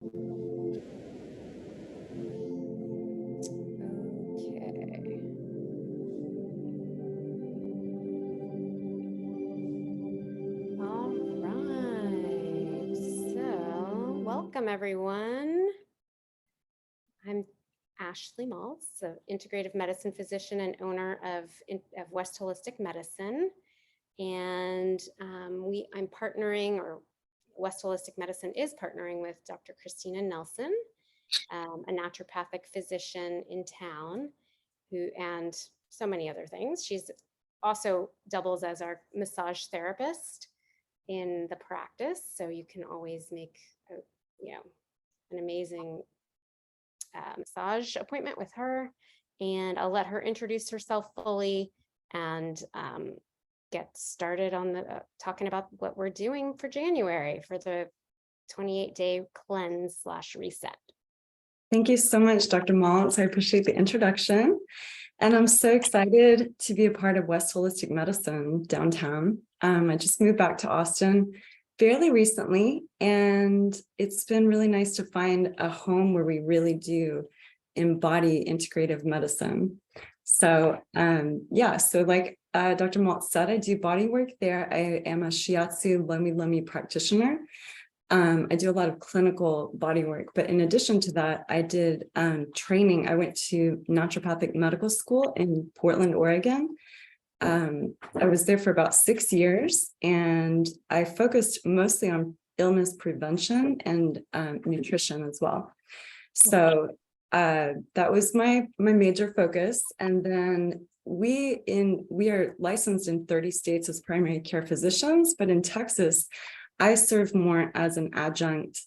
All right. So, welcome everyone. I'm Ashley Maltz, an integrative medicine physician and owner of West Holistic Medicine. And I'm partnering, or West Holistic Medicine is partnering with Dr. Christina Nelson, a naturopathic physician in town, and so many other things. She's also doubles as our massage therapist in the practice, so you can always make an amazing massage appointment with her. And I'll let her introduce herself fully and get started on the talking about what we're doing for January for the 28-day cleanse/reset. Thank you so much, Dr. Maltz. I appreciate the introduction. And I'm so excited to be a part of West Holistic Medicine downtown. I just moved back to Austin fairly recently, and it's been really nice to find a home where we really do embody integrative medicine. So so like Dr. Maltz said, I do body work there. I am a shiatsu lomi practitioner. I do a lot of clinical body work, but in addition to that, I did training. I went to naturopathic medical school in Portland, Oregon. I was there for about 6 years, and I focused mostly on illness prevention and nutrition as well. So that was my major focus. And then we are licensed in 30 states as primary care physicians, but in Texas, I serve more as an adjunct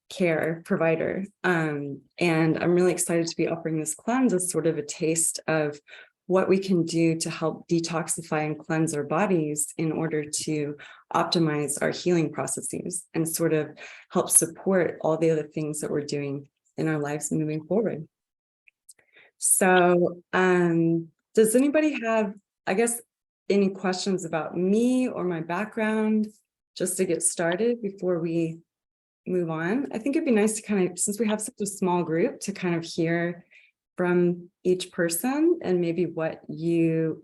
care provider. And I'm really excited to be offering this cleanse as sort of a taste of what we can do to help detoxify and cleanse our bodies in order to optimize our healing processes and sort of help support all the other things that we're doing in our lives moving forward. So does anybody have, I guess, any questions about me or my background? Just to get started before we move on, I think it'd be nice to kind of, since we have such a small group, to kind of hear from each person and maybe what your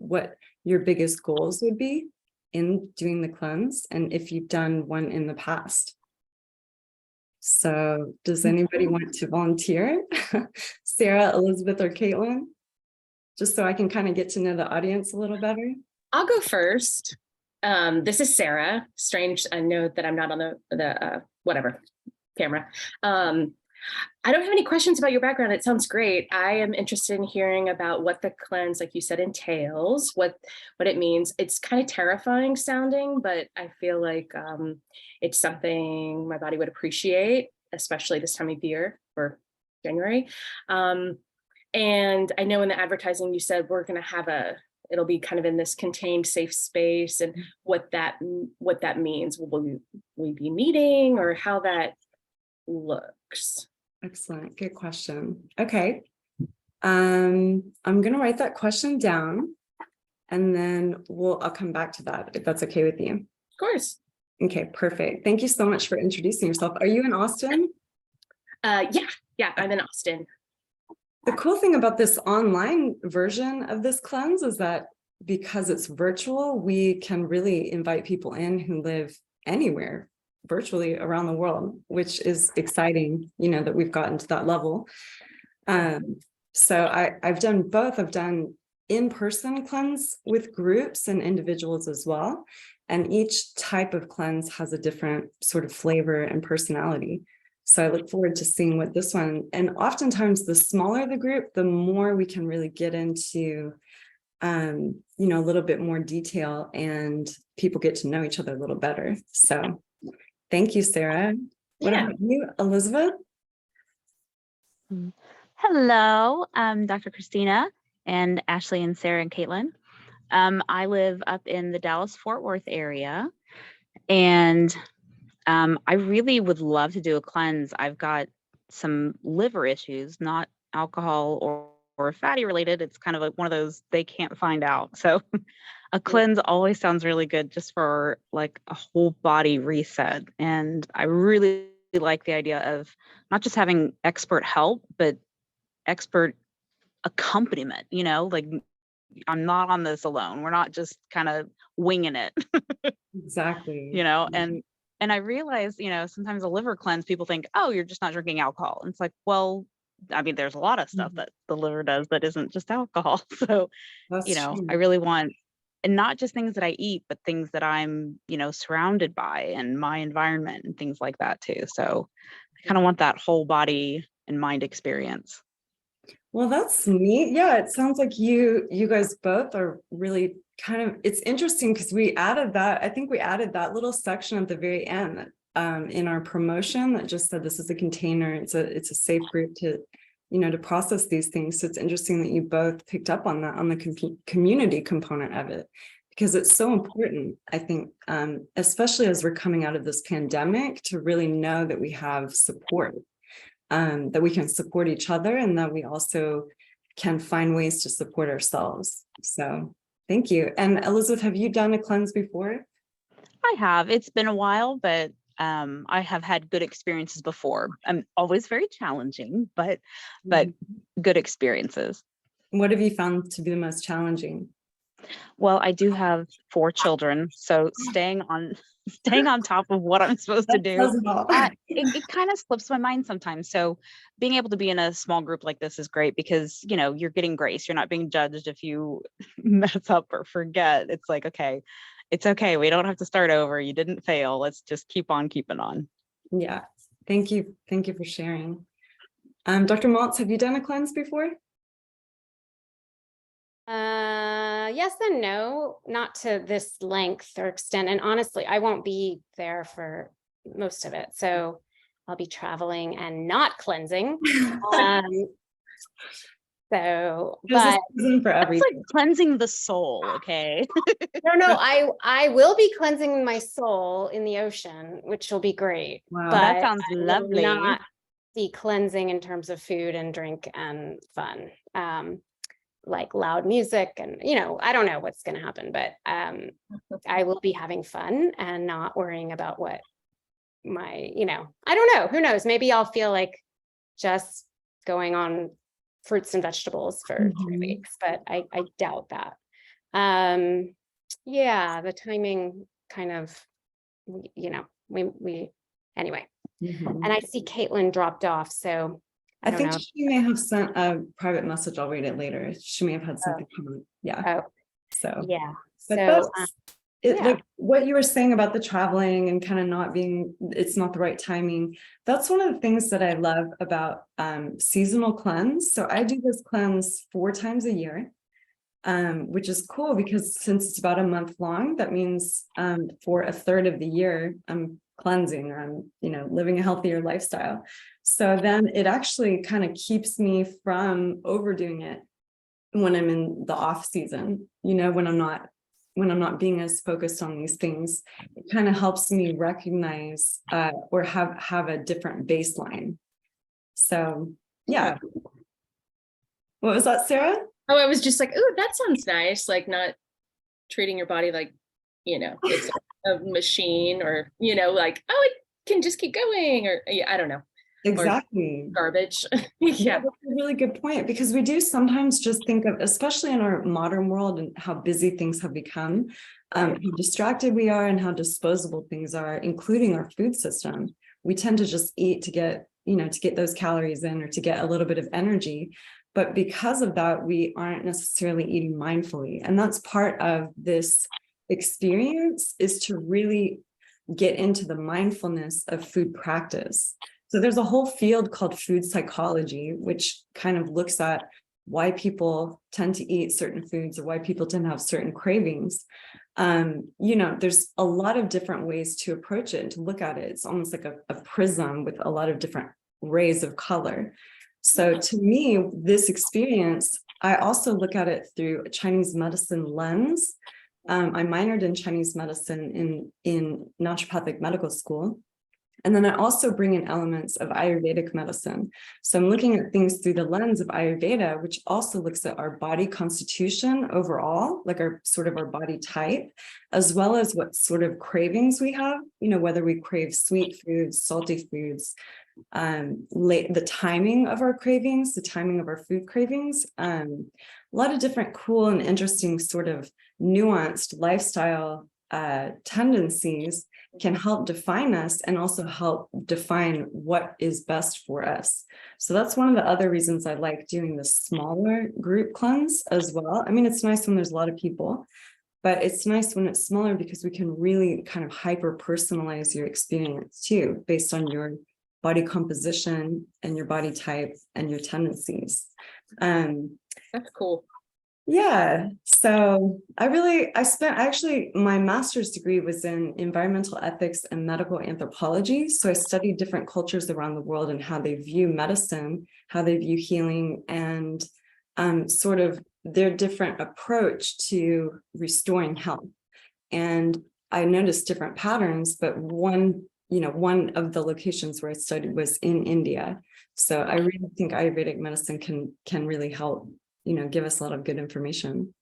biggest goals would be in doing the cleanse, and if you've done one in the past. So does anybody want to volunteer? Sarah, Elizabeth, or Caitlin? Just so I can kind of get to know the audience a little better. I'll go first. This is Sarah. Strange, I know that I'm not on the whatever camera. I don't have any questions about your background. It sounds great. I am interested in hearing about what the cleanse, like you said, entails, what it means. It's kind of terrifying sounding, but I feel like it's something my body would appreciate, especially this time of year for January. And I know in the advertising you said we're going to have it'll be kind of in this contained safe space, and what that means. Will we be meeting, or how that looks? Excellent. Good question. Okay. I'm going to write that question down, and then I'll come back to that if that's okay with you. Of course. Okay, perfect. Thank you so much for introducing yourself. Are you in Austin? Yeah, I'm in Austin. The cool thing about this online version of this cleanse is that because it's virtual, we can really invite people in who live anywhere virtually around the world, which is exciting, that we've gotten to that level. So I've done both. I've done in-person cleanse with groups and individuals as well. And each type of cleanse has a different sort of flavor and personality. So I look forward to seeing what this one, and oftentimes the smaller the group, the more we can really get into, a little bit more detail, and people get to know each other a little better. So thank you, Sarah. What about you, Elizabeth? Hello, I'm Dr. Christina, and Ashley and Sarah and Caitlin. I live up in the Dallas-Fort Worth area, and I really would love to do a cleanse. I've got some liver issues, not alcohol or fatty related. It's kind of like one of those they can't find out. So a cleanse always sounds really good just for like a whole body reset. And I really like the idea of not just having expert help, but expert accompaniment, like I'm not on this alone. We're not just kind of winging it, Exactly. and I realize, sometimes a liver cleanse, people think, oh, you're just not drinking alcohol. And it's like, well, I mean, there's a lot of stuff that the liver does that isn't just alcohol. So, That's true. I really want, and not just things that I eat, but things that I'm, surrounded by and my environment and things like that too. So I kind of want that whole body and mind experience. Well, that's neat. Yeah, it sounds like you guys both are really kind of, it's interesting because I think we added that little section at the very end in our promotion that just said this is a container. It's a safe group to, to process these things. So it's interesting that you both picked up on that, on the community component of it, because it's so important, I think, especially as we're coming out of this pandemic, to really know that we have support. That we can support each other, and that we also can find ways to support ourselves. So thank you. And Elizabeth, have you done a cleanse before? I have. It's been a while, but I have had good experiences before. Always very challenging, but good experiences. What have you found to be the most challenging? Well, I do have 4 children, so staying on top of what I'm supposed to do, it kind of slips my mind sometimes. So being able to be in a small group like this is great because, you're getting grace. You're not being judged if you mess up or forget. It's like, okay, it's okay. We don't have to start over. You didn't fail. Let's just keep on keeping on. Yeah. Thank you. Thank you for sharing. Dr. Maltz, have you done a cleanse before? Yes and no, not to this length or extent. And honestly, I won't be there for most of it. So I'll be traveling and not cleansing. So, but for everything. It's like cleansing the soul. Okay. No, I will be cleansing my soul in the ocean, which will be great. Wow, but that sounds I will lovely. not be cleansing in terms of food and drink and fun. Like loud music and, I don't know what's going to happen, but I will be having fun and not worrying about what my, I don't know, who knows, maybe I'll feel like just going on fruits and vegetables for 3 weeks, but I doubt that. Yeah, the timing kind of, we anyway. And I see Caitlin dropped off, so I think she may have sent a private message. I'll read it later. She may have had something come up. Yeah. So yeah. But so like what you were saying about the traveling and kind of not being, it's not the right timing. That's one of the things that I love about seasonal cleanse. So I do this cleanse 4 times a year, which is cool because since it's about a month long, that means for a third of the year, I'm cleansing, or I'm, living a healthier lifestyle. So then it actually kind of keeps me from overdoing it when I'm in the off season, when I'm not being as focused on these things. It kind of helps me recognize or have a different baseline. So yeah. What was that, Sarah? Oh, I was just like, oh, that sounds nice. Like not treating your body like, it's a machine, or, like, oh, it can just keep going, or I don't know. Exactly. Or garbage. Yeah, that's a really good point, because we do sometimes just think of, especially in our modern world and how busy things have become, how distracted we are and how disposable things are, including our food system. We tend to just eat to get, to get those calories in or to get a little bit of energy. But because of that, we aren't necessarily eating mindfully. And that's part of this experience, is to really get into the mindfulness of food practice. So there's a whole field called food psychology, which kind of looks at why people tend to eat certain foods or why people tend to have certain cravings. There's a lot of different ways to approach it and to look at it. It's almost like a prism with a lot of different rays of color. So to me, this experience, I also look at it through a Chinese medicine lens. I minored in Chinese medicine in naturopathic medical school. And then I also bring in elements of Ayurvedic medicine. So I'm looking at things through the lens of Ayurveda, which also looks at our body constitution overall, like our sort of our body type, as well as what sort of cravings we have, whether we crave sweet foods, salty foods, the timing of our cravings, the timing of our food cravings, a lot of different cool and interesting sort of nuanced lifestyle tendencies can help define us and also help define what is best for us. So that's one of the other reasons I like doing the smaller group cleanse as well. I mean, it's nice when there's a lot of people, but it's nice when it's smaller because we can really kind of hyper personalize your experience too, based on your body composition and your body type and your tendencies. That's cool. Yeah, so actually, my master's degree was in environmental ethics and medical anthropology. So I studied different cultures around the world and how they view medicine, how they view healing, and sort of their different approach to restoring health. And I noticed different patterns, but one of the locations where I studied was in India. So I really think Ayurvedic medicine can really help, give us a lot of good information.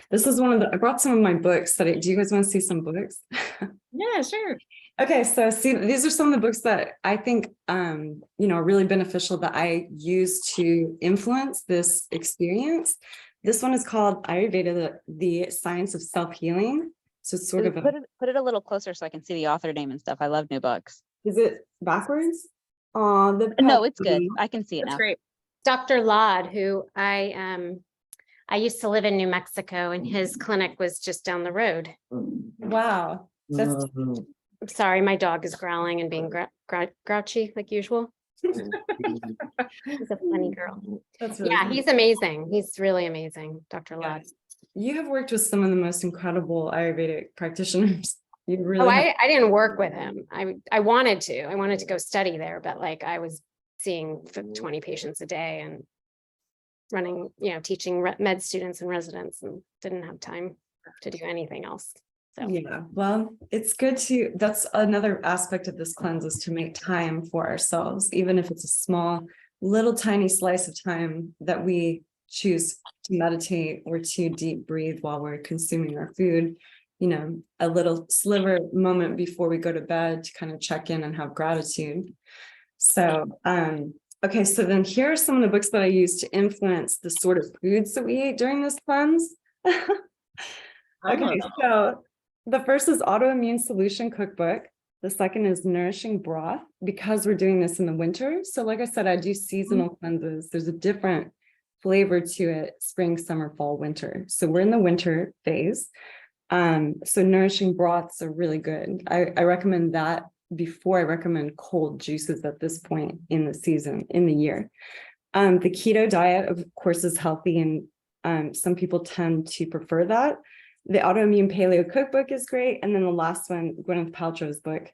This is I brought some of my books do you guys want to see some books? Yeah, sure. Okay, so see, these are some of the books that I think, are really beneficial that I use to influence this experience. This one is called Ayurveda, the Science of Self-Healing. So it's sort of put it a little closer so I can see the author name and stuff. I love new books. Is it backwards? No, it's good. I can see it That's now. great. Dr. Laud, who I used to live in New Mexico, and his clinic was just down the road. Wow. That's I'm sorry, my dog is growling and being grouchy like usual. He's a funny girl. really Yeah, good. he's amazing. He's really amazing, Dr. Laud. You have worked with some of the most incredible Ayurvedic practitioners. You really Oh, I didn't work with him. I wanted to go study there, but like I was seeing 20 patients a day and running, teaching med students and residents, and didn't have time to do anything else. So Yeah, well, it's good that's another aspect of this cleanse, is to make time for ourselves, even if it's a small, little tiny slice of time that we choose to meditate or to deep breathe while we're consuming our food, a little sliver moment before we go to bed to kind of check in and have gratitude. So, okay, so then here are some of the books that I use to influence the sort of foods that we ate during this cleanse. Okay, so the first is Autoimmune Solution Cookbook. The second is Nourishing Broth, because we're doing this in the winter. So like I said, I do seasonal cleanses. There's a different flavor to it: spring, summer, fall, winter. So we're in the winter phase. So nourishing broths are really good. I recommend that before I recommend cold juices at this point in the season, in the year. The keto diet, of course, is healthy, and some people tend to prefer that. The Autoimmune Paleo Cookbook is great. And then the last one, Gwyneth Paltrow's book,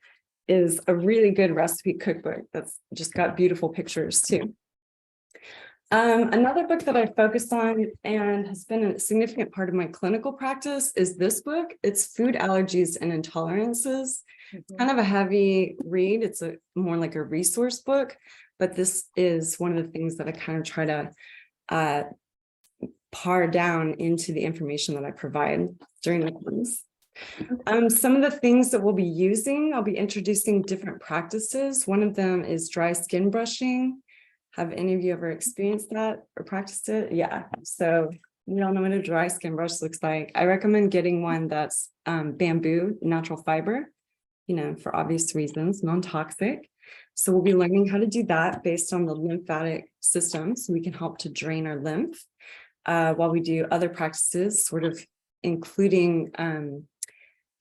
is a really good recipe cookbook that's just got beautiful pictures too. Another book that I focused on and has been a significant part of my clinical practice is this book. It's Food Allergies and Intolerances. It's kind of a heavy read. It's more like a resource book, but this is one of the things that I kind of try to par down into the information that I provide during the cleanse. Some of the things that we'll be using, I'll be introducing different practices. One of them is dry skin brushing. Have any of you ever experienced that or practiced it? Yeah. So we all know what a dry skin brush looks like. I recommend getting one that's bamboo, natural fiber, for obvious reasons, non-toxic. So we'll be learning how to do that based on the lymphatic system, so we can help to drain our lymph while we do other practices, sort of including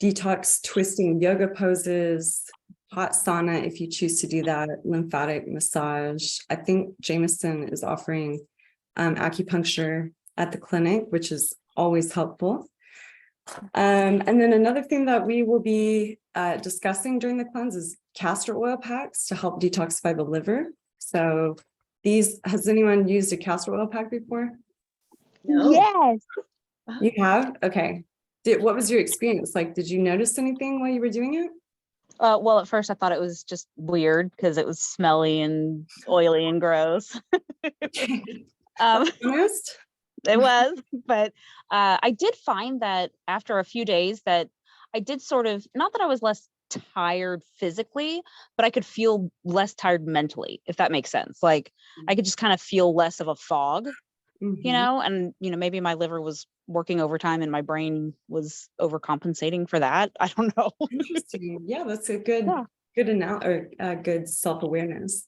detox twisting yoga poses, hot sauna if you choose to do that, lymphatic massage. I think Jameson is offering acupuncture at the clinic, which is always helpful. And then another thing that we will be discussing during the cleanse is castor oil packs to help detoxify the liver. So has anyone used a castor oil pack before? No. Yes. You have? Okay. What was your experience like? Did you notice anything while you were doing it? Well, at first I thought it was just weird because it was smelly and oily and gross. Um, Honest? it was, but I did find that after a few days that I did sort of, not that I was less tired physically, but I could feel less tired mentally, if that makes sense. Like I could just kind of feel less of a fog, Mhm. and maybe my liver was working overtime and my brain was overcompensating for that. I don't know. Interesting. Yeah, that's a good, Yeah. good self-awareness.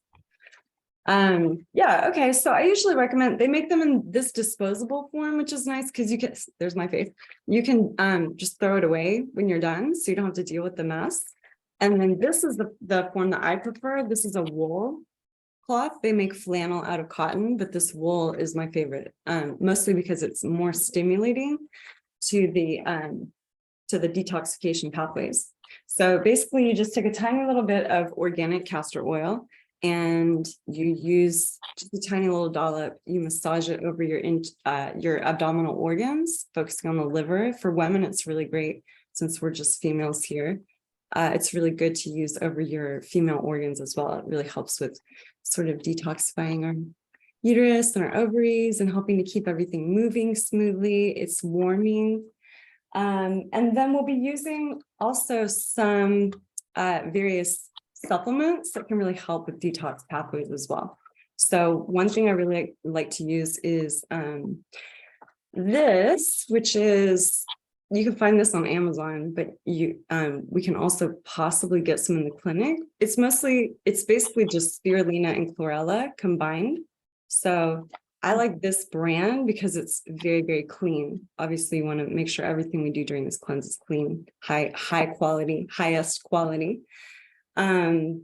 Yeah, okay. So I usually recommend they make them in this disposable form, which is nice because you can, there's my face. You can just throw it away when you're done, so you don't have to deal with the mess. And then this is the form that I prefer. This is a wool cloth. They make flannel out of cotton, but this wool is my favorite, mostly because it's more stimulating to the detoxification pathways. So basically you just take a tiny little bit of organic castor oil and you use just a tiny little dollop. You massage it over your abdominal organs, focusing on the liver. For women, it's really great since we're just females here. It's really good to use over your female organs as well. It really helps with sort of detoxifying our uterus and our ovaries and helping to keep everything moving smoothly. It's warming. And then we'll be using also some various supplements that can really help with detox pathways as well. So one thing I really like to use is this, which is, you can find this on Amazon, but we can also possibly get some in the clinic. It's basically just spirulina and chlorella combined. So I like this brand because it's very, very clean. Obviously, you want to make sure everything we do during this cleanse is clean, high quality, highest quality. The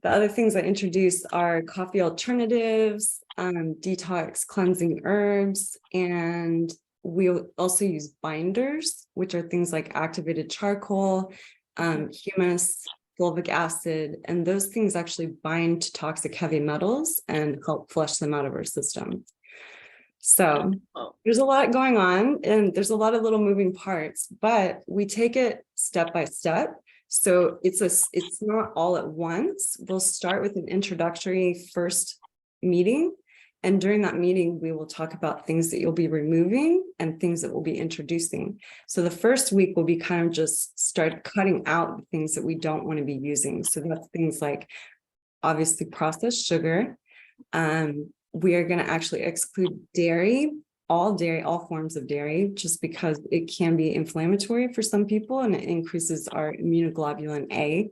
other things I introduce are coffee alternatives, detox cleansing herbs, and we'll also use binders, which are things like activated charcoal, humus, fulvic acid, and those things actually bind to toxic heavy metals and help flush them out of our system. So there's a lot going on and there's a lot of little moving parts, but we take it step by step. So it's not all at once. We'll start with an introductory first meeting. And during that meeting, we will talk about things that you'll be removing and things that we'll be introducing. So the first week will be kind of just start cutting out the things that we don't want to be using. So that's things like obviously processed sugar. We are going to actually exclude dairy, all forms of dairy, just because it can be inflammatory for some people and it increases our immunoglobulin A,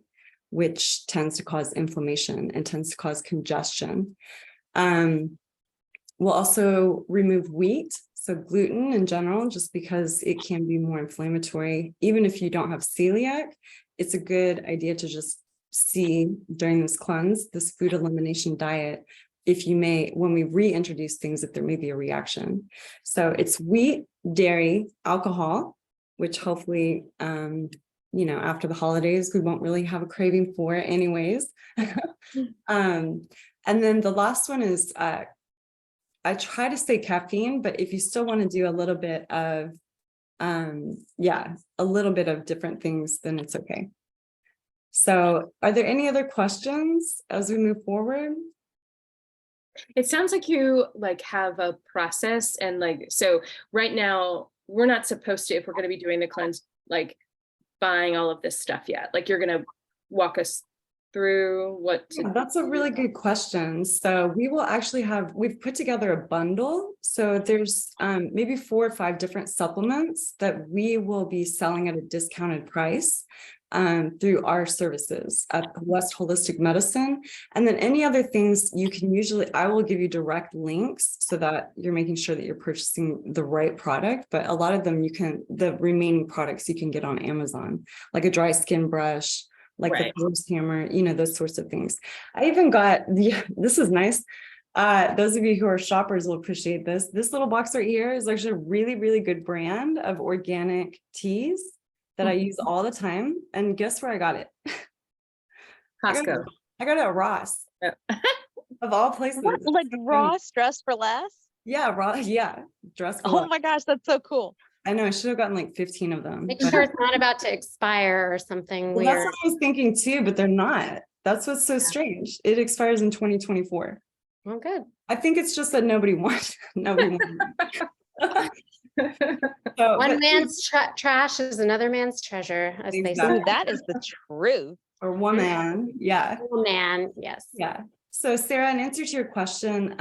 which tends to cause inflammation and tends to cause congestion. We'll also remove wheat, so gluten in general, just because it can be more inflammatory. Even if you don't have celiac, it's a good idea to just see during this cleanse, this food elimination diet, if you may, when we reintroduce things, if there may be a reaction. So it's wheat, dairy, alcohol, which hopefully, after the holidays, we won't really have a craving for it anyways. And then the last one is, I try to say caffeine, but if you still want to do a little bit of, a little bit of different things, then it's okay. So are there any other questions as we move forward? It sounds like you have a process and so right now we're not supposed to, if we're going to be doing the cleanse, buying all of this stuff yet. You're going to walk us through what to That's a really good question. So we will actually we've put together a bundle. So there's maybe 4 or 5 different supplements that we will be selling at a discounted price through our services at West Holistic Medicine. And then any other things you can I will give you direct links so that you're making sure that you're purchasing the right product. But a lot of them the remaining products you can get on Amazon, like a dry skin brush, like the Forbes hammer, those sorts of things. I even got this is nice. Those of you who are shoppers will appreciate this. This little box right here is actually a really, really good brand of organic teas that I use all the time. And guess where I got it? Costco. I got it at Ross. Of all places. What, like Ross, Dress for Less? Yeah, Ross. Yeah. Dress for Oh Less. my gosh, that's so cool. I know I should have gotten like 15 of them. Make but- sure it's not about to expire or something Well, that's weird. what I was thinking too, but they're not. That's what's so strange. It expires in 2024. Well, good. I think it's just that nobody wants. Nobody wants. So, One but- man's trash is another man's treasure, as they Exactly. say. Ooh, that is the truth. or woman, yeah. Oh, man, yes. Yeah. So Sarah, in answer to your question,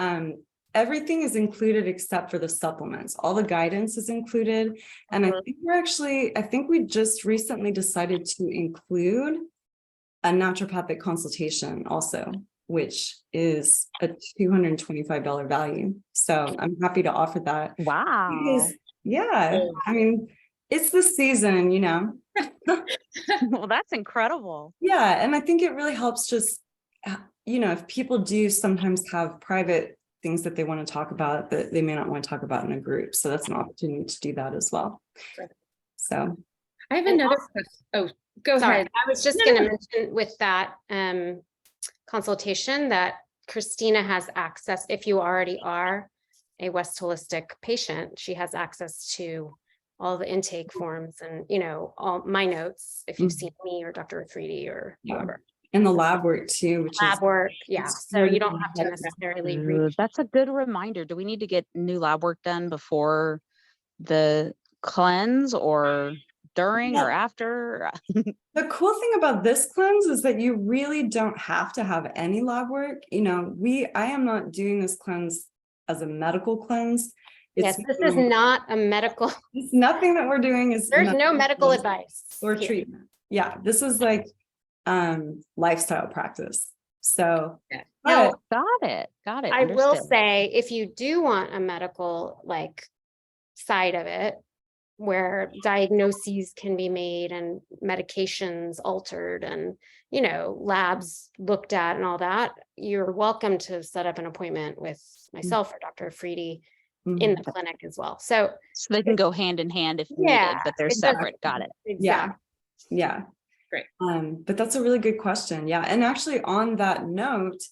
everything is included except for the supplements. All the guidance is included. And I think we just recently decided to include a naturopathic consultation also, which is a $225 value. So I'm happy to offer that. Wow. Because, yeah, I mean, it's the season, Well, that's incredible. Yeah, and I think it really helps just, if people do sometimes have private things that they want to talk about that they may not want to talk about in a group. So that's an opportunity to do that as well. Right. So I have another question. Oh, go Sorry, ahead. I was just No, going to no. mention with that consultation that Christina has access, if you already are a West Holistic patient, she has access to all the intake forms and, all my notes, if you've Mhm. seen me or Dr. Afridi or Yeah. whoever. and the lab work too, which Lab is work, yeah. it's So really you don't have to helpful. necessarily Ooh, reach. that's a good reminder. Do we need to get new lab work done before the cleanse or during or after? The cool thing about this cleanse is that you really don't have to have any lab work. I am not doing this cleanse as a medical cleanse. Yes, this is not a medical, It's nothing that we're doing is there's no medical advice. or here. treatment. Yeah, this is like lifestyle practice. So Now, but Got it. I will Understood. say, if you do want a medical side of it, where diagnoses can be made and medications altered and, labs looked at and all that, you're welcome to set up an appointment with myself or Dr. Afridi in the clinic as well. So So they can go hand in hand if Yeah, needed, but they're it does- separate. Got it. exactly. yeah. Great. But that's a really good question. Yeah. And actually on that note,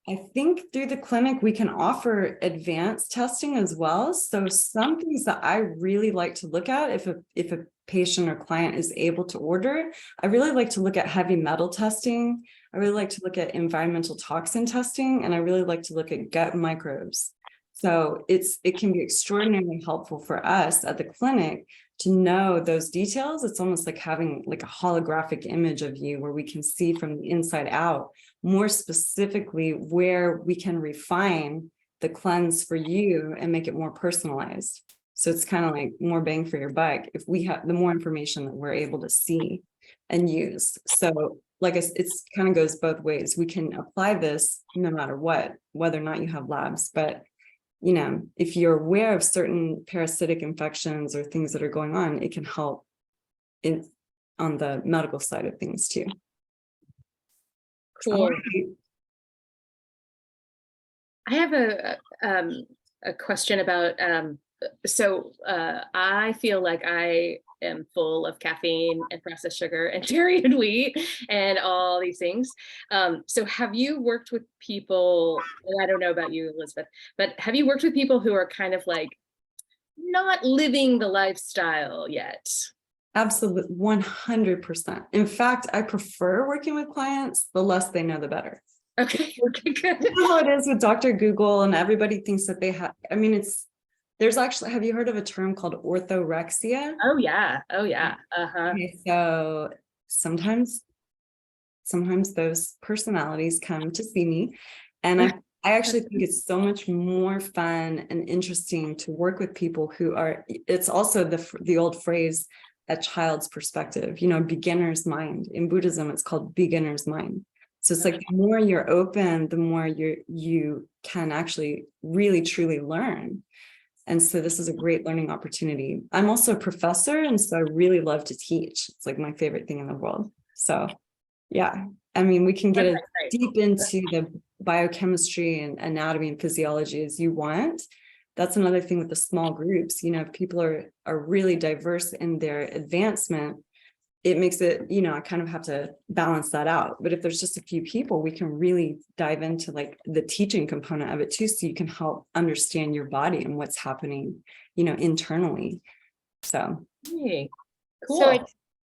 I think through the clinic, we can offer advanced testing as well. So some things that I really like to look at if a patient or client is able to order, I really like to look at heavy metal testing. I really like to look at environmental toxin testing, and I really like to look at gut microbes. So it can be extraordinarily helpful for us at the clinic to know those details. It's almost like having like a holographic image of you where we can see from the inside out more specifically where we can refine the cleanse for you and make it more personalized. So it's kind of like more bang for your buck if we have the more information that we're able to see and use. So it's kind of goes both ways. We can apply this no matter what, whether or not you have labs, but if you're aware of certain parasitic infections or things that are going on, it can help on the medical side of things too. Cool. All right. I have a question about I feel like I am full of caffeine and processed sugar and dairy and wheat and all these things. So have you worked with people, and I don't know about you, Elizabeth, but have you worked with people who are kind of like not living the lifestyle yet? Absolutely, 100%. In fact, I prefer working with clients, the less they know, the better. Okay, good. You know how it is with Dr. Google, and everybody thinks that they have, there's actually, have you heard of a term called orthorexia? Oh yeah. Uh-huh. Okay, so sometimes those personalities come to see me, and I actually think it's so much more fun and interesting to work with people who are, it's also the old phrase, a child's perspective, beginner's mind. In Buddhism, it's called beginner's mind. So it's like the more you're open, the more you can actually really truly learn. And so this is a great learning opportunity. I'm also a professor, and so I really love to teach. It's like my favorite thing in the world. So yeah, we can get as deep into the biochemistry and anatomy and physiology as you want. That's another thing with the small groups. If people are really diverse in their advancement, it makes it, I kind of have to balance that out. But if there's just a few people, we can really dive into like the teaching component of it too, so you can help understand your body and what's happening, internally. So Hey, cool. So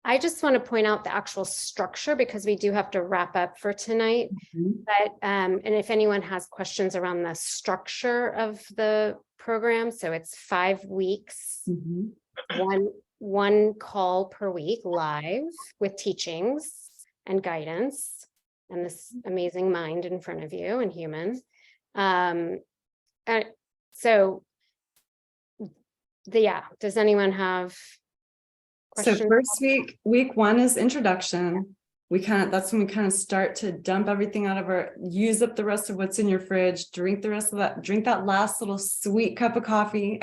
I just want to point out the actual structure because we do have to wrap up for tonight. But and if anyone has questions around the structure of the program, so it's 5 weeks, mhm. one call per week live with teachings and guidance and this amazing mind in front of you and human. So does anyone have So questions? first week 1 is introduction. That's when we kind of start to dump everything out of use up the rest of what's in your fridge, drink that last little sweet cup of coffee.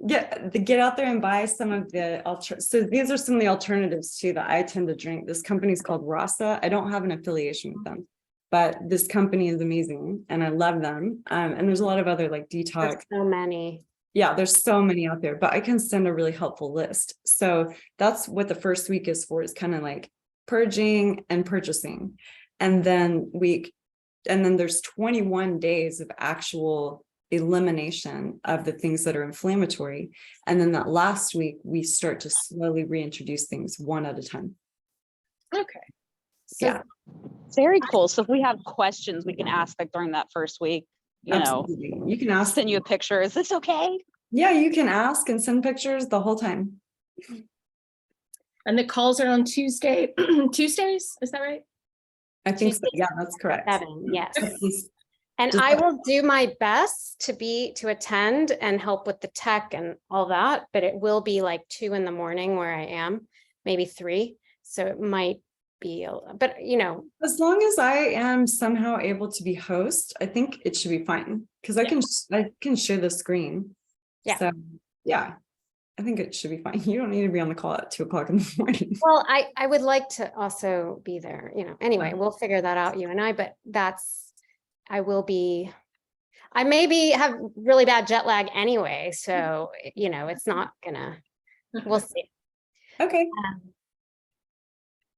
Get out there and buy some of the so these are some of the alternatives too that I tend to drink. This company is called Rasa. I don't have an affiliation with them, but this company is amazing and I love them. And there's a lot of other like detox. There's so many. Yeah, there's so many out there, but I can send a really helpful list. So that's what the first week is for, is kind of like purging and purchasing. And then there's 21 days of actual elimination of the things that are inflammatory. And then that last week, we start to slowly reintroduce things one at a time. Okay. Yeah. Very cool. So if we have questions, we can ask like during that first week, Absolutely. You can ask. send you a picture. Is this okay? Yeah, you can ask and send pictures the whole time. And the calls are on Tuesdays, is that right? I think so. Yeah, that's correct. 7, yes. Just- And I will do my best to attend and help with the tech and all that, but it will be like 2 in the morning where I am, maybe 3. So it might be, but as long as I am somehow able to be host, I think it should be fine because I can share the screen. Yeah. So yeah, I think it should be fine. You don't need to be on the call at 2 o'clock in the morning. well, I would like to also be there, anyway, we'll figure that out, you and I, but I maybe have really bad jet lag anyway. So, it's not we'll see. Okay.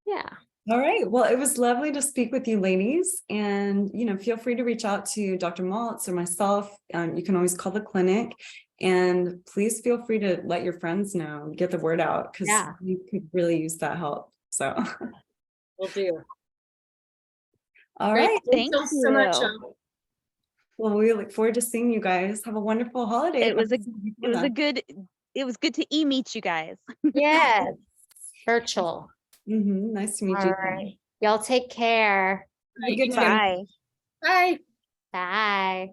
Yeah. All right. Well, it was lovely to speak with you ladies, and, feel free to reach out to Dr. Maltz or myself. You can always call the clinic, and please feel free to let your friends know, get the word out, because you could really use that help. So Will do. all Great. right. Thank so much. you. Well, we look forward to seeing you guys. Have a wonderful holiday. It was good to meet you guys. Yes. Virtual. Nice to meet All you. right. Y'all take care. Have a good time. Bye. Bye. Bye.